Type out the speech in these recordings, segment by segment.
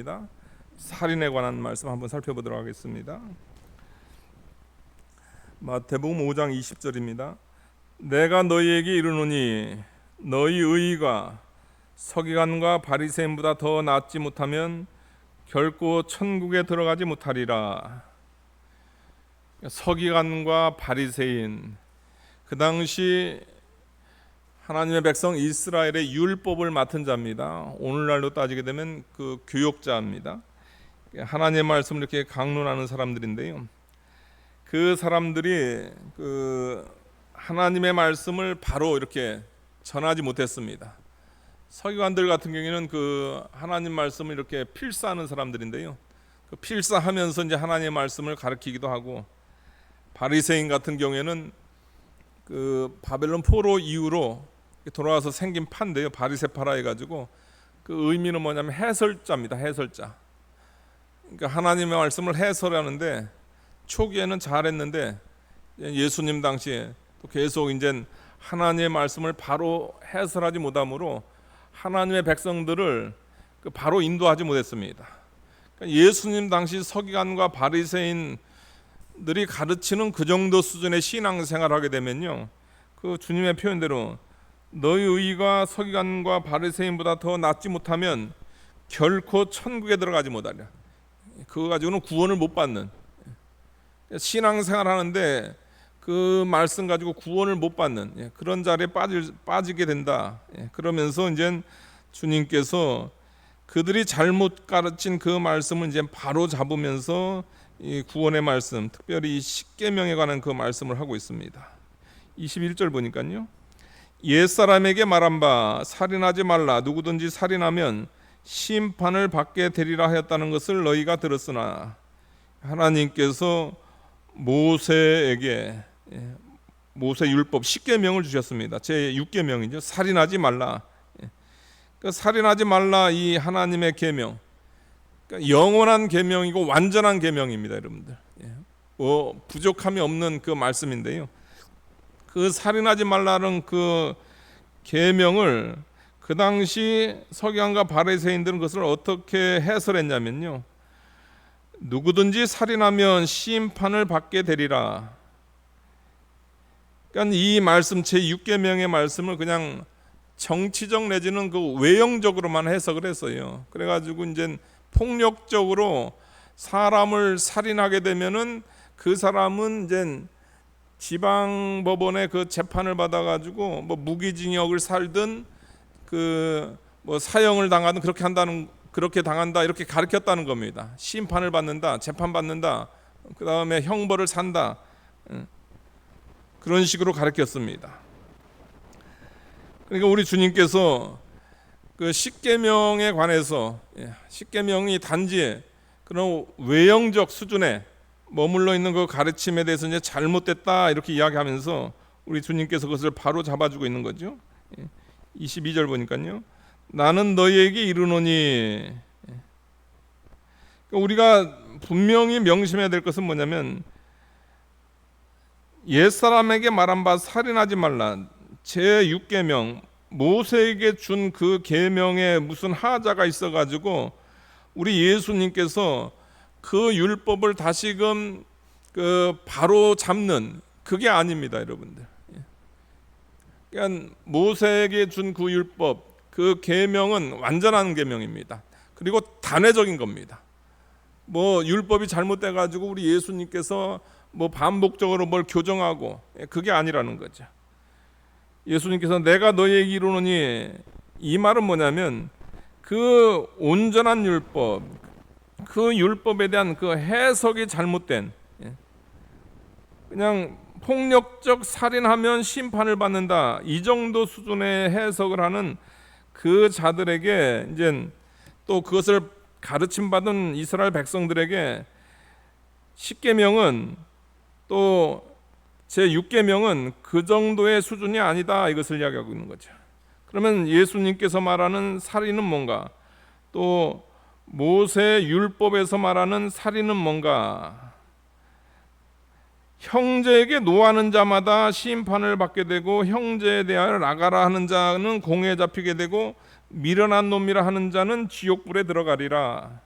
말씀입니다. 살인에 관한 말씀 한번 살펴보도록 하겠습니다. 마태복음 5장 20절입니다. 내가 너희에게 이르노니 너희 의의가 서기관과 바리새인보다 더 낫지 못하면 결코 천국에 들어가지 못하리라. 서기관과 바리새인, 그 당시 하나님의 백성 이스라엘의 율법을 맡은 자입니다. 오늘날로 따지게 되면 그 교역자입니다. 하나님의 말씀을 이렇게 강론하는 사람들인데요, 그 사람들이 그 하나님의 말씀을 바로 이렇게 전하지 못했습니다. 서기관들 같은 경우에는 그 하나님 말씀을 이렇게 필사하는 사람들인데요, 그 필사하면서 이제 하나님의 말씀을 가르치기도 하고, 바리새인 같은 경우에는 그 바벨론 포로 이후로 돌아와서 생긴 파인데요, 바리새파라 해가지고 그 의미는 뭐냐면 해설자입니다. 해설자. 그러니까 하나님의 말씀을 해설하는데 초기에는 잘했는데 예수님 당시에 또 계속 이제 하나님의 말씀을 바로 해설하지 못함으로 하나님의 백성들을 바로 인도하지 못했습니다. 그러니까 예수님 당시 서기관과 바리새인들이 가르치는 그 정도 수준의 신앙생활을 하게 되면요, 그 주님의 표현대로 너희 의가 서기관과 바리새인보다 더 낫지 못하면 결코 천국에 들어가지 못하리라. 그거 가지고는 구원을 못 받는, 신앙생활 하는데 그 말씀 가지고 구원을 못 받는 그런 자리에 빠지게 된다. 그러면서 이제 주님께서 그들이 잘못 가르친 그 말씀을 이제 바로 잡으면서 이 구원의 말씀, 특별히 십계명에 관한 그 말씀을 하고 있습니다. 21절 보니까요, 옛사람에게 말한 바 살인하지 말라, 누구든지 살인하면 심판을 받게 되리라 하였다는 것을 너희가 들었으나, 하나님께서 모세에게 모세 율법 십계명을 주셨습니다. 제 6계명이죠. 살인하지 말라. 그러니까 살인하지 말라, 이 하나님의 계명, 그러니까 영원한 계명이고 완전한 계명입니다, 여러분들. 부족함이 없는 그 말씀인데요, 그 살인하지 말라는 그 계명을 그 당시 서기관과 바리새인들은 그것을 어떻게 해설했냐면요, 누구든지 살인하면 심판을 받게 되리라. 그러니까 이 말씀, 제 6계명의 말씀을 그냥 정치적 내지는 그 외형적으로만 해석을 했어요. 그래가지고 이제 폭력적으로 사람을 살인하게 되면은 그 사람은 이제 지방 법원의 그 재판을 받아가지고 뭐 무기징역을 살든 그 뭐 사형을 당하든 그렇게 당한다, 이렇게 가르쳤다는 겁니다. 심판을 받는다, 재판 받는다, 그 다음에 형벌을 산다, 그런 식으로 가르쳤습니다. 그러니까 우리 주님께서 그 십계명에 관해서, 십계명이 단지 그런 외형적 수준에 머물러 있는 그 가르침에 대해서 이제 잘못됐다 이렇게 이야기하면서 우리 주님께서 그것을 바로 잡아주고 있는 거죠. 22절 보니까요, 나는 너희에게 이르노니, 우리가 분명히 명심해야 될 것은 뭐냐면, 옛사람에게 말한 바 살인하지 말라, 제 6계명, 모세에게 준 그 계명에 무슨 하자가 있어가지고 우리 예수님께서 그 율법을 다시금 그 바로 잡는, 그게 아닙니다, 여러분들. 그러니까 모세에게 준 그 율법, 그 계명은 완전한 계명입니다. 그리고 단회적인 겁니다. 뭐 율법이 잘못돼 가지고 우리 예수님께서 뭐 반복적으로 뭘 교정하고, 그게 아니라는 거죠. 예수님께서 내가 너희에게 이르노니, 이 말은 뭐냐면 그 온전한 율법, 그 율법에 대한 그 해석이 잘못된, 그냥 폭력적 살인하면 심판을 받는다, 이 정도 수준의 해석을 하는 그 자들에게, 이제 또 그것을 가르침 받은 이스라엘 백성들에게 십계명은, 또 제 6계명은 그 정도의 수준이 아니다, 이것을 이야기하고 있는 거죠. 그러면 예수님께서 말하는 살인은 뭔가, 또 모세 율법에서 말하는 살인은 뭔가, 형제에게 노하는 자마다 심판을 받게 되고, 형제에 대하여 나가라 하는 자는 공에 잡히게 되고, 미련한 놈이라 하는 자는 지옥불에 들어가리라.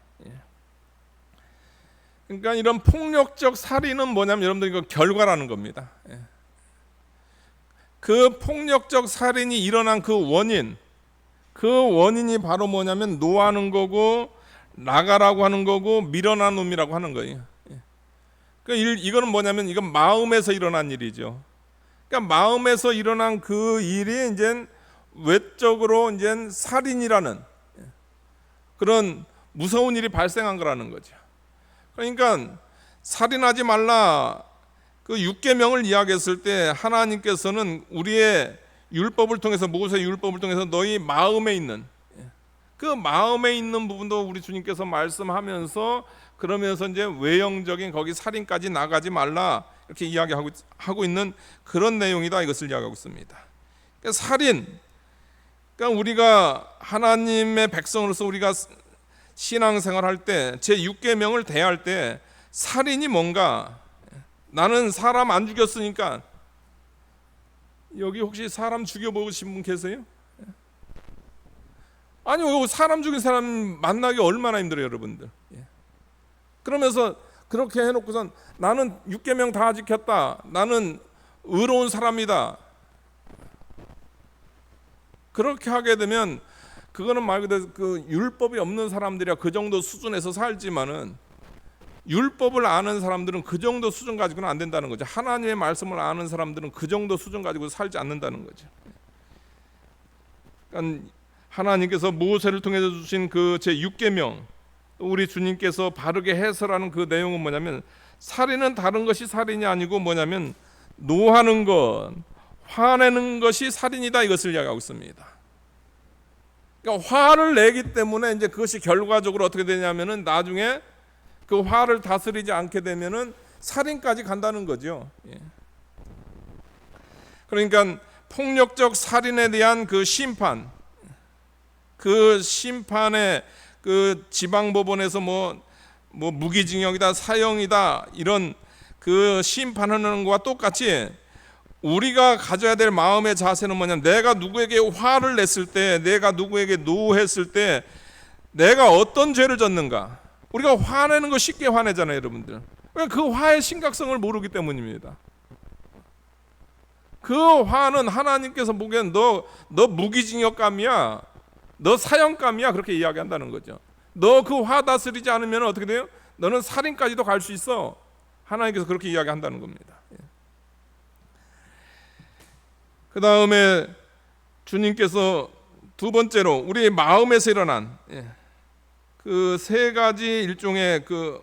그러니까 이런 폭력적 살인은 뭐냐면 여러분들 이거 결과라는 겁니다. 그 폭력적 살인이 일어난 그 원인이 바로 뭐냐면 노하는 거고 나가라고 하는 거고 밀어난 놈이라고 하는 거예요. 그러니까 이거는 뭐냐면 이건 마음에서 일어난 일이죠. 그러니까 마음에서 일어난 그 일이 이제 외적으로 이제 살인이라는 그런 무서운 일이 발생한 거라는 거죠. 그러니까 살인하지 말라 그 6계명을 이야기했을 때 하나님께서는 우리의 율법을 통해서 모세 율법을 통해서 너희 마음에 있는 그 마음에 있는 부분도 우리 주님께서 말씀하면서 그러면서 이제 외형적인 거기 살인까지 나가지 말라 이렇게 이야기하고 있는 그런 내용이다 이것을 이야기하고 있습니다. 그러니까 살인 그러니까 우리가 하나님의 백성으로서 우리가 신앙생활 할 때 제 6계명을 대할 때 살인이 뭔가 나는 사람 안 죽였으니까 여기 혹시 사람 죽여보신 분 계세요? 아니 사람 죽인 사람 만나기 얼마나 힘들어요 여러분들. 그러면서 그렇게 해놓고선 나는 6계명 다 지켰다 나는 의로운 사람이다 그렇게 하게 되면 그거는 말 그대로 그 율법이 없는 사람들이야 그 정도 수준에서 살지만은 율법을 아는 사람들은 그 정도 수준 가지고는 안 된다는 거죠. 하나님의 말씀을 아는 사람들은 그 정도 수준 가지고 살지 않는다는 거죠. 그러니까 하나님께서 모세를 통해서 주신 그 제 6계명 우리 주님께서 바르게 해설하는 그 내용은 뭐냐면 살인은 다른 것이 살인이 아니고 뭐냐면 노하는 것, 화내는 것이 살인이다 이것을 이야기하고 있습니다. 그러니까 화를 내기 때문에 이제 그것이 결과적으로 어떻게 되냐면은 나중에 그 화를 다스리지 않게 되면은 살인까지 간다는 거죠. 그러니까 폭력적 살인에 대한 그 심판, 그 심판의 그 지방법원에서 뭐 무기징역이다, 사형이다 이런 그 심판하는 것과 똑같이 우리가 가져야 될 마음의 자세는 뭐냐면 내가 누구에게 화를 냈을 때, 내가 누구에게 노했을 때 내가 어떤 죄를 졌는가. 우리가 화내는 거 쉽게 화내잖아요 여러분들. 그 화의 심각성을 모르기 때문입니다. 그 화는 하나님께서 보기엔 너 무기징역감이야, 너 사형감이야 그렇게 이야기한다는 거죠. 너 그 화 다스리지 않으면 어떻게 돼요? 너는 살인까지도 갈 수 있어. 하나님께서 그렇게 이야기한다는 겁니다. 그 다음에 주님께서 두 번째로 우리의 마음에서 일어난 그 세 가지 일종의 그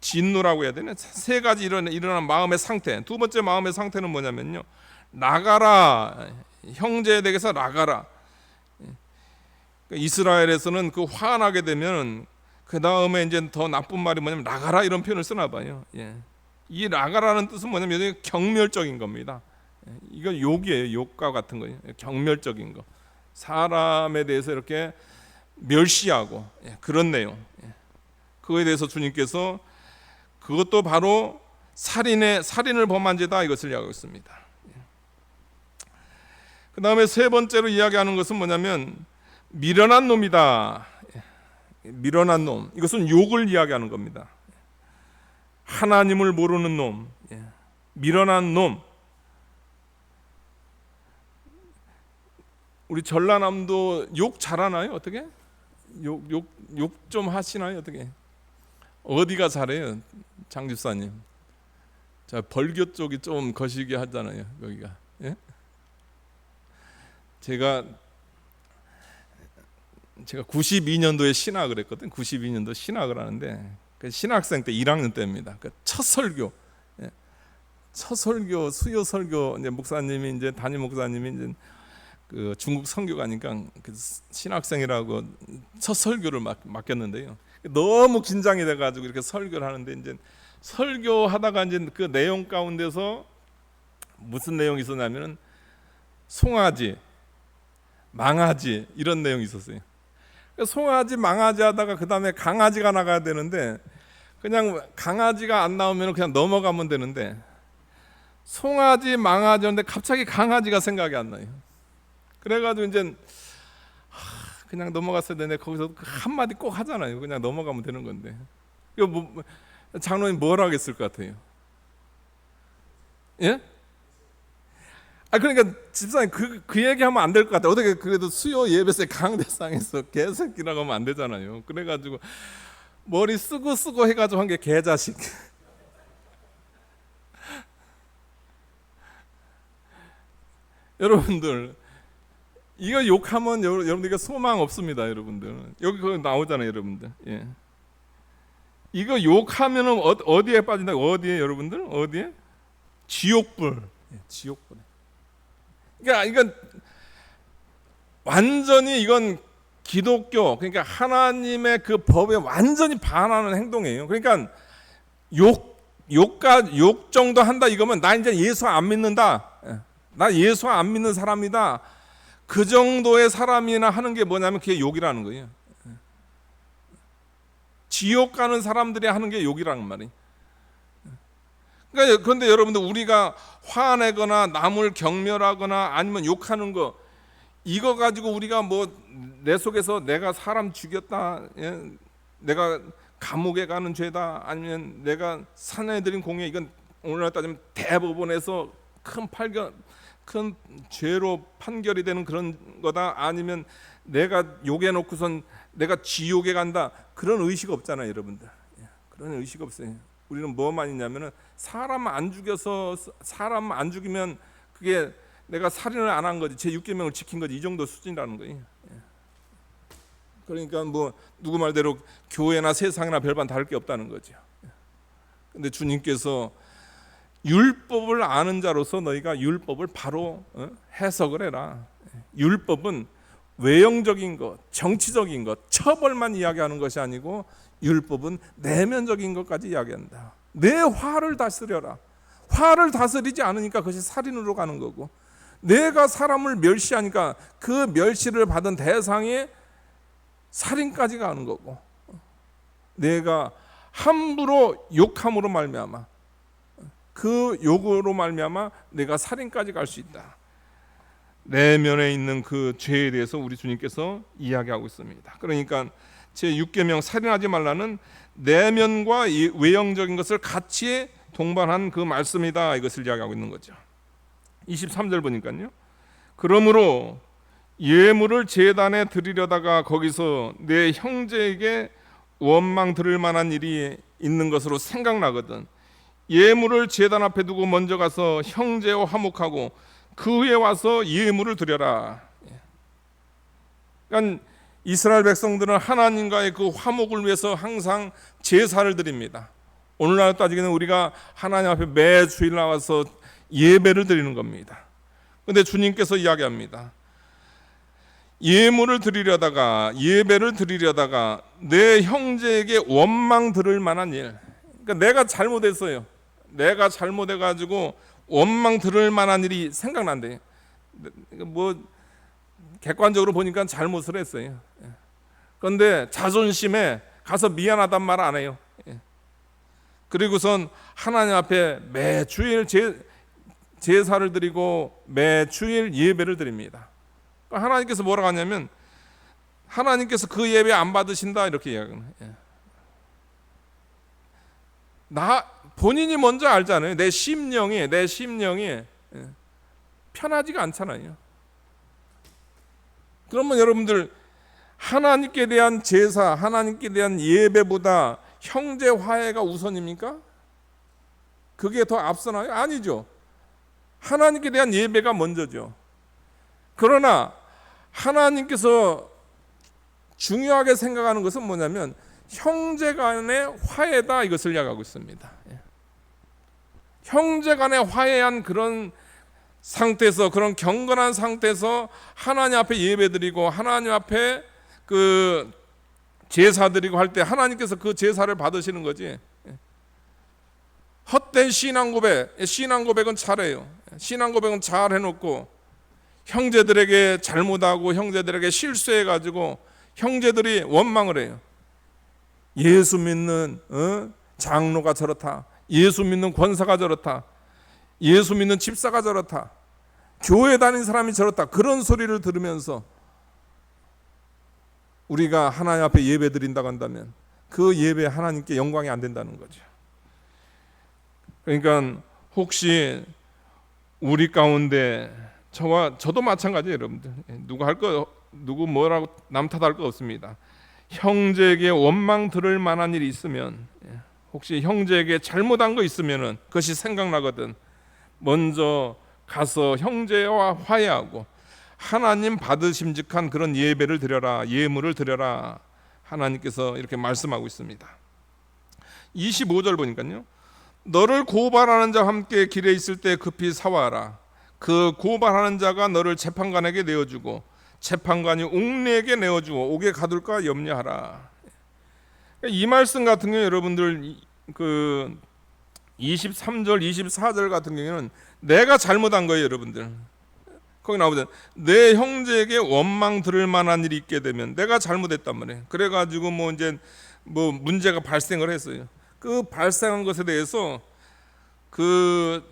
진노라고 해야 되나? 세 가지 일어난 마음의 상태. 두 번째 마음의 상태는 뭐냐면요, 나가라, 형제에게서 나가라. 이스라엘에서는 그 화나게 되면 그 다음에 이제 더 나쁜 말이 뭐냐면 나가라 이런 표현을 쓰나 봐요. 이 나가라는 뜻은 뭐냐면 경멸적인 겁니다. 이건 욕이에요. 욕과 같은 거예요. 경멸적인 거. 사람에 대해서 이렇게 멸시하고 그런 내용. 그거에 대해서 주님께서 그것도 바로 살인을 범한 죄다 이것을 이야기하고 있습니다. 그 다음에 세 번째로 이야기하는 것은 뭐냐면 미련한 놈이다. 미련한 놈. 이것은 욕을 이야기하는 겁니다. 하나님을 모르는 놈, 미련한 놈. 우리 전라남도 욕 잘하나요? 어떻게? 욕 좀 하시나요? 어떻게? 어디가 잘해요, 장 집사님? 자, 벌교 쪽이 좀 거시기 하잖아요, 여기가. 제가 92년도에 신학을 했거든. 92년도 신학을 하는데 그 신학생 때 1학년 때입니다. 그 첫 설교 수요 설교 이제 목사님이 이제 담임 목사님이 이제 그 중국 선교가니까 그 신학생이라고 첫 설교를 맡겼는데요. 너무 긴장이 돼가지고 이렇게 설교를 하는데 이제 설교하다가 이제 그 내용 가운데서 무슨 내용이 있었냐면은 송아지, 망아지 이런 내용이 있었어요. 송아지, 망아지 하다가 그 다음에 강아지가 나가야 되는데 그냥 강아지가 안 나오면 그냥 넘어가면 되는데 송아지, 망아지인데 갑자기 강아지가 생각이 안 나요. 그래가지고 이제 그냥 넘어갔어야 되는데 거기서 그 한마디 꼭 하잖아요. 그냥 넘어가면 되는 건데. 이거 뭐, 장로님 뭘 하겠을 것 같아요? 예? 그러니까 집사님 그 얘기하면 안 될 것 같아요. 어떻게 그래도 수요 예배세 강대상에서 개새끼라고 하면 안 되잖아요. 그래가지고 머리 쓰고 해가지고 한 게 개자식. 여러분들 이거 욕하면 여러분들 소망 없습니다. 여러분들 여기 그거 나오잖아요. 여러분들 예. 이거 욕하면은 어디에 빠진다? 어디에 여러분들? 어디에? 지옥불. 예, 지옥불. 그러니까 이건 완전히 이건 기독교 그러니까 하나님의 그 법에 완전히 반하는 행동이에요. 그러니까 욕 정도 한다 이거면 나 이제 예수 안 믿는다. 나 예수 안 믿는 사람이다. 그 정도의 사람이나 하는 게 뭐냐면 그게 욕이라는 거예요. 지옥 가는 사람들이 하는 게 욕이라는 말이에요. 그러니까 그런데 여러분들 우리가 화내거나 남을 경멸하거나 아니면 욕하는 거 이거 가지고 우리가 뭐 내 속에서 내가 사람 죽였다, 내가 감옥에 가는 죄다, 아니면 내가 사내들인 공예 이건 오늘날 따지면 대법원에서 큰 죄로 판결이 되는 그런 거다, 아니면 내가 욕해 놓고선 내가 지옥에 간다 그런 의식 없잖아요, 여러분들. 그런 의식 없어요. 우리는 뭐만 있냐면은 사람 안 죽이면 그게 내가 살인을 안 한 거지, 제 6계명을 지킨 거지, 이 정도 수준이라는 거예요. 그러니까 뭐 누구 말대로 교회나 세상이나 별반 다를 게 없다는 거죠. 근데 주님께서 율법을 아는 자로서 너희가 율법을 바로 해석을 해라. 율법은 외형적인 것, 정치적인 것, 처벌만 이야기하는 것이 아니고 율법은 내면적인 것까지 이야기한다. 내 화를 다스려라. 화를 다스리지 않으니까 그것이 살인으로 가는 거고, 내가 사람을 멸시하니까 그 멸시를 받은 대상이 살인까지 가는 거고, 내가 함부로 욕함으로 말미암아 그 욕으로 말미암아 내가 살인까지 갈 수 있다. 내면에 있는 그 죄에 대해서 우리 주님께서 이야기하고 있습니다. 그러니까 제 6계명 살인하지 말라는 내면과 외형적인 것을 같이 동반한 그 말씀이다, 이것을 이야기하고 있는 거죠. 23절 보니까요. 그러므로 예물을 제단에 드리려다가 거기서 내 형제에게 원망 들을 만한 일이 있는 것으로 생각나거든 예물을 제단 앞에 두고 먼저 가서 형제와 화목하고 그 후에 와서 예물을 드려라. 그러니까 이스라엘 백성들은 하나님과의 그 화목을 위해서 항상 제사를 드립니다. 오늘날 따지기는 우리가 하나님 앞에 매 주일 나와서 예배를 드리는 겁니다. 그런데 주님께서 이야기합니다. 예물을 드리려다가, 예배를 드리려다가 내 형제에게 원망 들을 만한 일, 그러니까 내가 잘못했어요. 내가 잘못해가지고 원망 들을 만한 일이 생각난대. 뭐 객관적으로 보니까 잘못을 했어요. 그런데 자존심에 가서 미안하단 말 안 해요. 그리고선 하나님 앞에 매 주일 제사를 드리고 매 주일 예배를 드립니다. 하나님께서 뭐라고 하냐면 하나님께서 그 예배 안 받으신다 이렇게 이야기해요. 본인이 먼저 알잖아요. 내 심령이 편하지가 않잖아요. 그러면 여러분들 하나님께 대한 제사, 하나님께 대한 예배보다 형제 화해가 우선입니까? 그게 더 앞서나요? 아니죠. 하나님께 대한 예배가 먼저죠. 그러나 하나님께서 중요하게 생각하는 것은 뭐냐면 형제 간의 화해다, 이것을 이야기하고 있습니다. 형제 간의 화해한 그런 상태에서, 그런 경건한 상태에서 하나님 앞에 예배드리고 하나님 앞에 그 제사드리고 할 때 하나님께서 그 제사를 받으시는 거지. 헛된 신앙 고백은 잘해요. 신앙 고백은 잘 해놓고 형제들에게 잘못하고 형제들에게 실수해가지고 형제들이 원망을 해요. 예수 믿는 장로가 저렇다, 예수 믿는 권사가 저렇다, 예수 믿는 집사가 저렇다, 교회 다니는 사람이 저렇다, 그런 소리를 들으면서 우리가 하나님 앞에 예배 드린다고 한다면 그 예배 하나님께 영광이 안 된다는 거죠. 그러니까 혹시 우리 가운데 저도 마찬가지예요, 여러분들. 누구 뭐라고 남 탓할 거 없습니다. 형제에게 원망 들을 만한 일이 있으면, 혹시 형제에게 잘못한 거 있으면은 그것이 생각나거든 먼저 가서 형제와 화해하고 하나님 받으심직한 그런 예배를 드려라, 예물을 드려라. 하나님께서 이렇게 말씀하고 있습니다. 25절 보니까요, 너를 고발하는 자와 함께 길에 있을 때 급히 사와라. 그 고발하는 자가 너를 재판관에게 내어주고 재판관이 옥리에게 내어주고 옥에 가둘까 염려하라. 이 말씀 같은 경우 여러분들 그 23절 24절 같은 경우에는 내가 잘못한 거예요, 여러분들. 거기 나오잖아요. 내 형제에게 원망 들을 만한 일이 있게 되면 내가 잘못했단 말이에요. 그래가지고 이제 문제가 발생을 했어요. 그 발생한 것에 대해서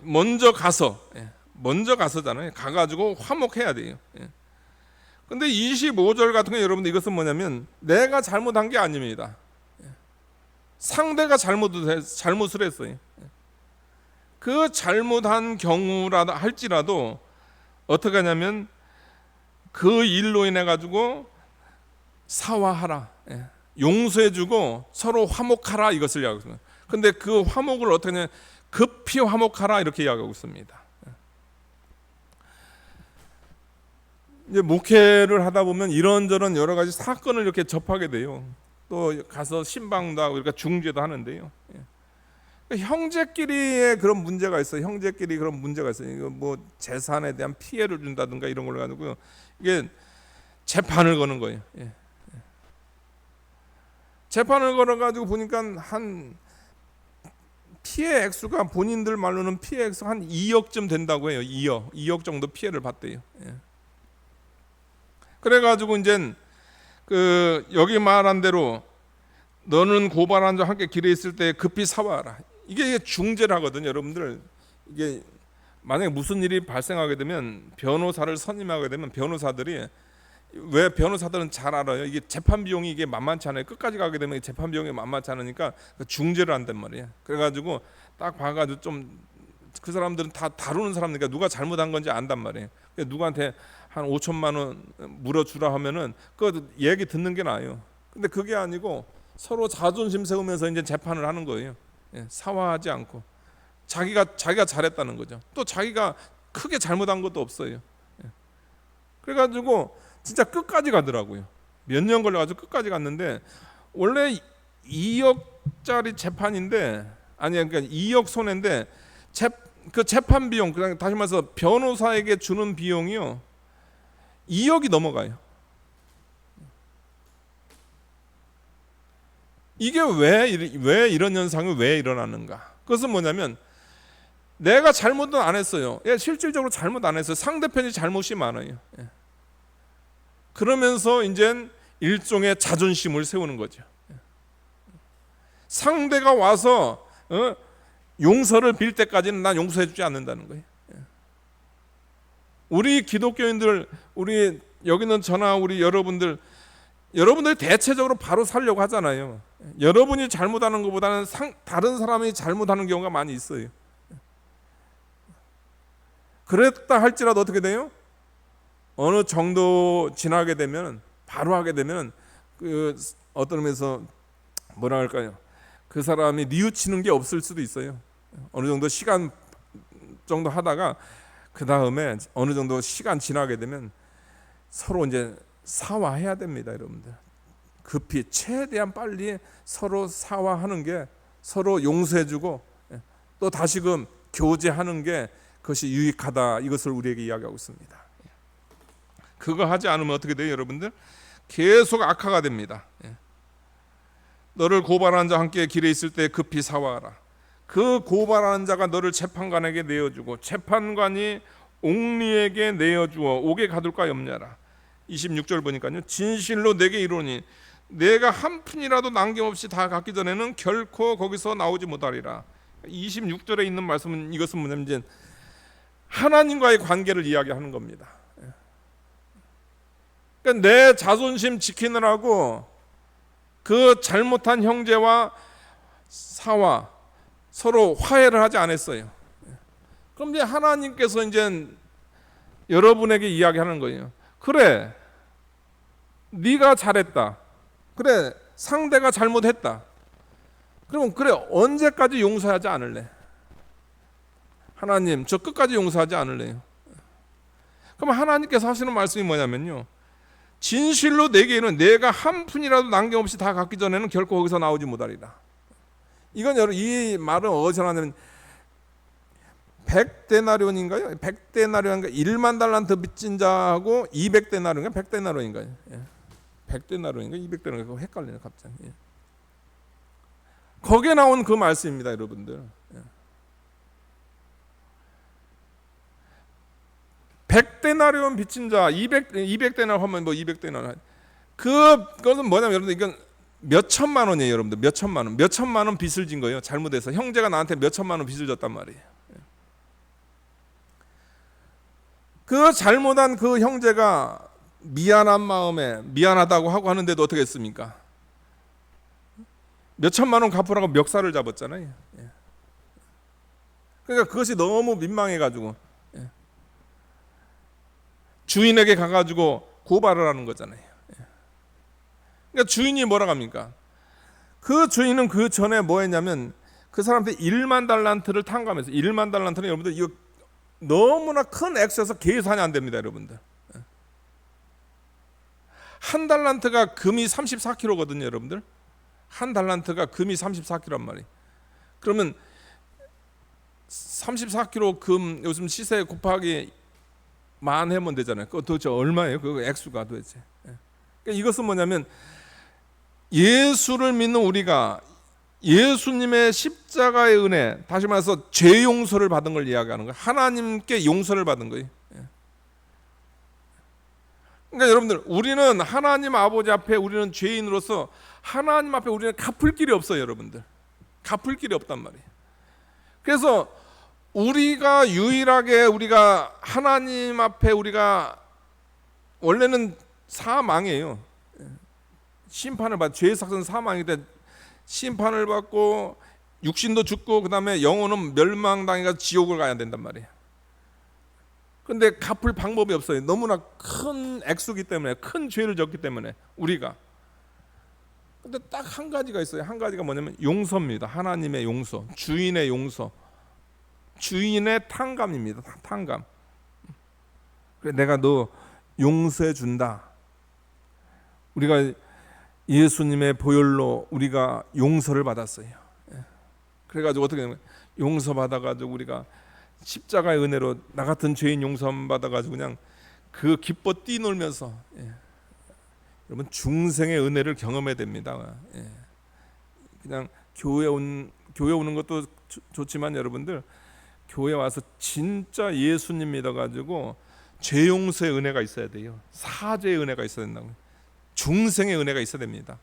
먼저 가서잖아요. 가가지고 화목해야 돼요. 근데 25절 같은 거 여러분들 이것은 뭐냐면 내가 잘못한 게 아닙니다. 상대가 잘못을 했어요. 그 잘못한 경우라도 할지라도 어떻게 하냐면 그 일로 인해 가지고 사화하라, 용서해주고 서로 화목하라, 이것을 이야기하고 있습니다. 근데 그 화목을 어떻게 하냐면 급히 화목하라, 이렇게 이야기하고 있습니다. 이제 목회를 하다 보면 이런저런 여러 가지 사건을 이렇게 접하게 돼요. 또 가서 신방도 하고 그러니까 중재도 하는데요. 형제끼리의 그런 문제가 있어요. 형제끼리 그런 문제가 있어요. 이거 재산에 대한 피해를 준다든가 이런 걸로 가지고 이게 재판을 거는 거예요. 재판을 걸어가지고 보니까 한 피해 액수가 본인들 말로는 피해 액수가 한 2억쯤 된다고 해요. 2억 정도 피해를 봤대요. 그래가지고 이제 여기 말한 대로 너는 고발한 자와 함께 길에 있을 때 급히 사와라. 이게 중재를 하거든요, 여러분들. 이게 만약에 무슨 일이 발생하게 되면 변호사를 선임하게 되면 변호사들이, 왜 변호사들은 잘 알아요. 이게 재판 비용이 이게 만만치 않아요. 끝까지 가게 되면 재판 비용이 만만치 않으니까 중재를 한단 말이에요. 그래가지고 딱 봐가지고 좀 그 사람들은 다 다루는 사람이니까 누가 잘못한 건지 안단 말이에요. 누구한테 한 5천만 원 물어주라 하면은 그 얘기 듣는 게 나아요. 근데 그게 아니고 서로 자존심 세우면서 이제 재판을 하는 거예요. 사과하지 않고 자기가 잘했다는 거죠. 또 자기가 크게 잘못한 것도 없어요. 그래가지고 진짜 끝까지 가더라고요. 몇 년 걸려가지고 끝까지 갔는데 원래 2억짜리 재판인데 그러니까 2억 손해인데 그 재판 비용, 그냥 다시 말해서 변호사에게 주는 비용이요 2억이 넘어가요. 이게 왜 이런 현상이 왜 일어나는가? 그것은 뭐냐면 내가 잘못은 안 했어요. 실질적으로 잘못 안 했어요. 상대편이 잘못이 많아요. 그러면서 이제 일종의 자존심을 세우는 거죠. 상대가 와서 용서를 빌 때까지는 난 용서해주지 않는다는 거예요. 우리 기독교인들, 우리 여기는 저나 우리 여러분들이 대체적으로 바로 살려고 하잖아요. 여러분이 잘못하는 것보다는 다른 사람이 잘못하는 경우가 많이 있어요. 그랬다 할지라도 어떻게 돼요? 어느 정도 지나게 되면, 바로 하게 되면 어떤 의미에서 뭐라 할까요? 그 사람이 뉘우치는 게 없을 수도 있어요. 어느 정도 시간 정도 하다가 그 다음에 어느 정도 시간 지나게 되면 서로 이제 사화해야 됩니다, 여러분들. 급히 최대한 빨리 서로 사화하는 게, 서로 용서해주고 또 다시금 교제하는 게 그것이 유익하다, 이것을 우리에게 이야기하고 있습니다. 그거 하지 않으면 어떻게 돼요, 여러분들? 계속 악화가 됩니다. 너를 고발한 자와 함께 길에 있을 때 급히 사와라. 그 고발하는 자가 너를 재판관에게 내어주고 재판관이 옥리에게 내어주어 옥에 가둘까 염려하라. 26절 보니까요, 진실로 내게 이르노니 내가 한 푼이라도 남김없이 다 갚기 전에는 결코 거기서 나오지 못하리라. 26절에 있는 말씀은 이것은 뭐냐면 이제 하나님과의 관계를 이야기하는 겁니다. 그러니까 내 자존심 지키느라고 그 잘못한 형제와 사와 서로 화해를 하지 않았어요. 그럼 이제 하나님께서 이제 여러분에게 이야기하는 거예요. 그래, 네가 잘했다. 그래, 상대가 잘못했다. 그러면 그래, 언제까지 용서하지 않을래? 하나님, 저 끝까지 용서하지 않을래요. 그럼 하나님께서 하시는 말씀이 뭐냐면요, 진실로 내게는 내가 한 푼이라도 남김없이 다 갚기 전에는 결코 거기서 나오지 못하리라. 이건 여러분, 이 말은 어디서 나냐면 100데나리온인가요? 100데나리온인가? 1만 달란트 빚진 자하고 200데나리온인가? 100데나리온인가요? 100데나리온인가? 200데나리온인가? 헷갈리네 갑자기. 거기에 나온 그 말씀입니다, 여러분들. 100데나리온 빚진 자, 200데나리온 하면 뭐 200데나리온. 그것은 뭐냐면 여러분들, 이건 몇 천만 원이에요, 여러분들. 몇 천만 원. 몇 천만 원 빚을 진 거예요. 잘못해서 형제가 나한테 몇 천만 원 빚을 졌단 말이에요. 그 잘못한 그 형제가 미안한 마음에 미안하다고 하고 하는데도 어떻게 했습니까? 몇 천만 원 갚으라고 멱살을 잡았잖아요. 그러니까 그것이 너무 민망해가지고 주인에게 가가지고 고발을 하는 거잖아요. 그러니까 주인이 뭐라고 합니까? 그 주인은 그 전에 뭐 했냐면 그 사람한테 1만 달란트를 탕감해서, 1만 달란트는 여러분들 이거 너무나 큰 액수에서 계산이 안 됩니다, 여러분들. 한 달란트가 금이 34kg거든요, 여러분들. 한 달란트가 금이 34kg란 말이에요. 그러면 34kg 금 요즘 시세 곱하기 만 해면 되잖아요. 그거 도대체 얼마예요? 그 액수가 도대체. 그러니까 이것은 뭐냐면 예수를 믿는 우리가 예수님의 십자가의 은혜, 다시 말해서 죄 용서를 받은 걸 이야기하는 거예요. 하나님께 용서를 받은 거예요. 그러니까 여러분들, 우리는 하나님 아버지 앞에 우리는 죄인으로서 하나님 앞에 우리는 갚을 길이 없어요, 여러분들. 갚을 길이 없단 말이에요. 그래서 우리가 유일하게 우리가 하나님 앞에 우리가 원래는 사망이에요. 심판을 받, 죄의 삭은 사망인데 심판을 받고 육신도 죽고 그 다음에 영혼은 멸망당해서 지옥을 가야 된단 말이에요. 그런데 갚을 방법이 없어요. 너무나 큰 액수기 때문에, 큰 죄를 졌기 때문에 우리가. 근데 딱 한 가지가 있어요. 한 가지가 뭐냐면 용서입니다. 하나님의 용서, 주인의 용서, 주인의 탕감입니다. 탕감. 그래, 내가 너 용서해 준다. 우리가 예수님의 보혈로 우리가 용서를 받았어요. 그래가지고 어떻게 되냐면 용서 받아가지고 우리가 십자가의 은혜로 나 같은 죄인 용서 받아가지고 그냥 그 기뻐 뛰놀면서 여러분 중생의 은혜를 경험해야 됩니다. 그냥 교회 오는 것도 좋지만 여러분들 교회 와서 진짜 예수님 믿어가지고 죄 용서의 은혜가 있어야 돼요. 사죄의 은혜가 있어야 된다고. 중생의 은혜가 있어야 됩니다.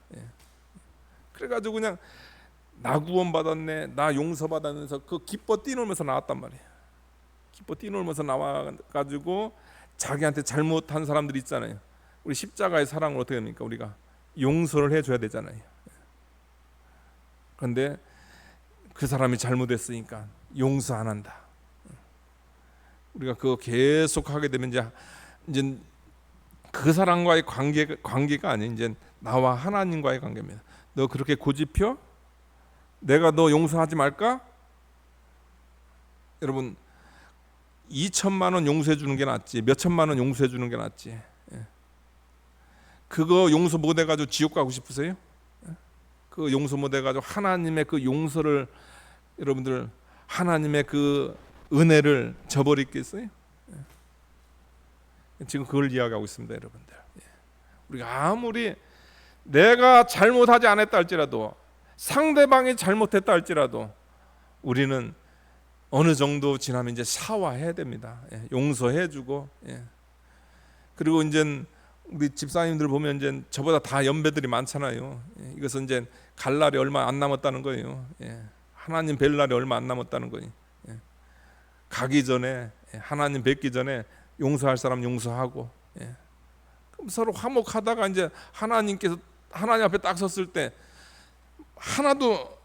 그래가지고 그냥 나 구원 받았네, 나 용서 받았면서 그 기뻐 뛰놀면서 나왔단 말이에요. 기뻐 뛰놀면서 나와가지고 자기한테 잘못한 사람들이 있잖아요. 우리 십자가의 사랑을 어떻게 합니까? 우리가 용서를 해줘야 되잖아요. 그런데 그 사람이 잘못했으니까 용서 안 한다. 우리가 그거 계속 하게 되면 이제 그 사람과의 관계가 아닌 이제 나와 하나님과의 관계입니다. 너 그렇게 고집혀? 내가 너 용서하지 말까? 여러분 2천만 원 용서해 주는 게 낫지, 몇 천만 원 용서해 주는 게 낫지. 그거 용서 못 해가지고 지옥 가고 싶으세요? 그 용서 못 해가지고 하나님의 그 용서를, 여러분들 하나님의 그 은혜를 저버리겠어요? 지금 그걸 이야기하고 있습니다, 여러분들. 우리가 아무리 내가 잘못하지 않았다 할지라도, 상대방이 잘못했다 할지라도 우리는 어느 정도 지나면 이제 사과해야 됩니다. 용서해주고. 그리고 이제 우리 집사님들 보면 이제 저보다 다 연배들이 많잖아요. 이것은 이제 갈 날이 얼마 안 남았다는 거예요. 하나님 뵐 날이 얼마 안 남았다는 거예요. 가기 전에, 하나님 뵙기 전에 용서할 사람 용서하고. 서로 화목하다가 이제 하나님께서 하나님 앞에 딱 섰을 때 하나도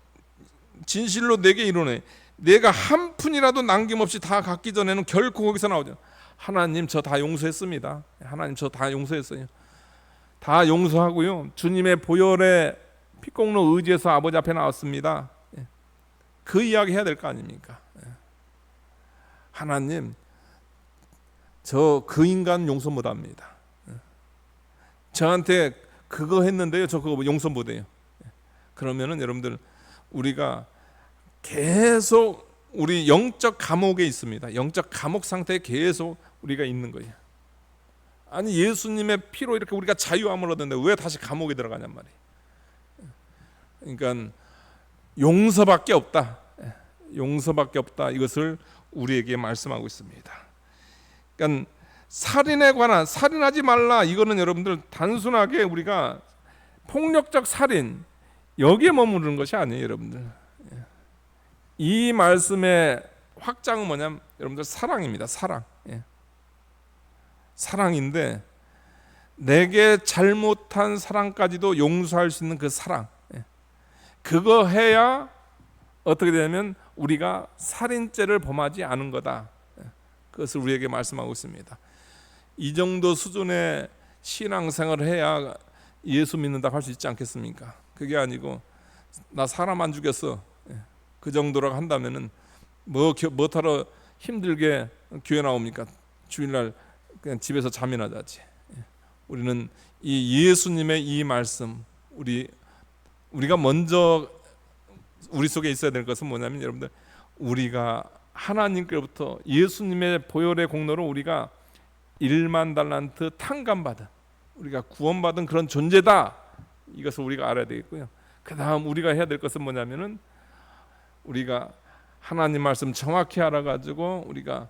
진실로 내게 이르노니 내가 한 푼이라도 남김없이 다 갖기 전에는 결코 거기서 나오죠. 하나님 저 다 용서했습니다. 하나님 저 다 용서했어요. 다 용서하고요. 주님의 보혈의 피 꺾는 의지에서 아버지 앞에 나왔습니다. 그 이야기 해야 될 거 아닙니까? 하나님 저 그 인간 용서 못합니다. 저한테 그거 했는데요, 저 그거 용서 못해요. 그러면은 여러분들 우리가 계속 우리 영적 감옥에 있습니다. 영적 감옥 상태에 계속 우리가 있는 거예요. 아니 예수님의 피로 이렇게 우리가 자유함을 얻었는데 왜 다시 감옥에 들어가냔 말이에요. 그러니까 용서밖에 없다. 용서밖에 없다. 이것을 우리에게 말씀하고 있습니다. 그러니까 살인에 관한 살인하지 말라 이거는 여러분들 단순하게 우리가 폭력적 살인 여기에 머무르는 것이 아니에요, 여러분들. 이 말씀의 확장은 뭐냐면 여러분들 사랑입니다. 사랑. 사랑인데 내게 잘못한 사랑까지도 용서할 수 있는 그 사랑. 그거 해야 어떻게 되냐면 우리가 살인죄를 범하지 않은 거다. 그것을 우리에게 말씀하고 있습니다. 이 정도 수준의 신앙생활을 해야 예수 믿는다고 할 수 있지 않겠습니까? 그게 아니고 나 사람 안 죽였어 그 정도라고 한다면은 뭐 타러 힘들게 교회 나옵니까? 주일날 그냥 집에서 잠이나 자지. 우리는 이 예수님의 이 말씀 우리가 먼저 우리 속에 있어야 될 것은 뭐냐면 여러분들 우리가 하나님께로부터 예수님의 보혈의 공로로 우리가 1만 달란트 탕감받은 우리가 구원받은 그런 존재다. 이것을 우리가 알아야 되겠고요. 그 다음 우리가 해야 될 것은 뭐냐면은 우리가 하나님 말씀 정확히 알아가지고 우리가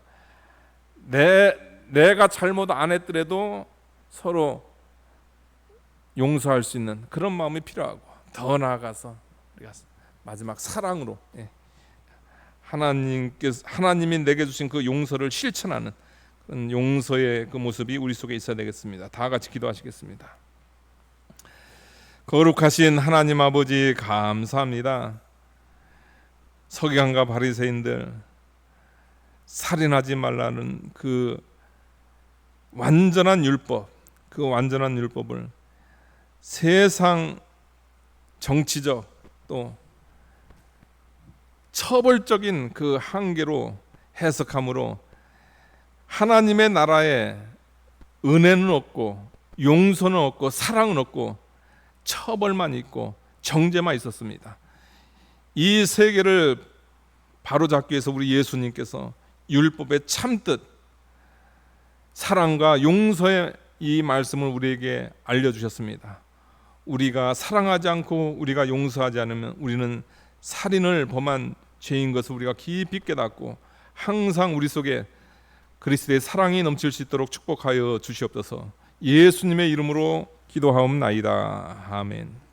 내가 잘못 안 했더라도 서로 용서할 수 있는 그런 마음이 필요하고 더 나아가서 우리가 마지막 사랑으로 하나님이 내게 주신 그 용서를 실천하는 그런 용서의 그 모습이 우리 속에 있어야 되겠습니다. 다 같이 기도하시겠습니다. 거룩하신 하나님 아버지 감사합니다. 서기관과 바리새인들 살인하지 말라는 그 완전한 율법, 그 완전한 율법을 세상 정치적 또 처벌적인 그 한계로 해석함으로 하나님의 나라에 은혜는 없고 용서는 없고 사랑은 없고 처벌만 있고 정죄만 있었습니다. 이 세계를 바로잡기 위해서 우리 예수님께서 율법의 참뜻 사랑과 용서의 이 말씀을 우리에게 알려주셨습니다. 우리가 사랑하지 않고 우리가 용서하지 않으면 우리는 살인을 범한 죄인 것을 우리가 깊이 깨닫고 항상 우리 속에 그리스도의 사랑이 넘칠 수 있도록 축복하여 주시옵소서. 예수님의 이름으로 기도하옵나이다. 아멘.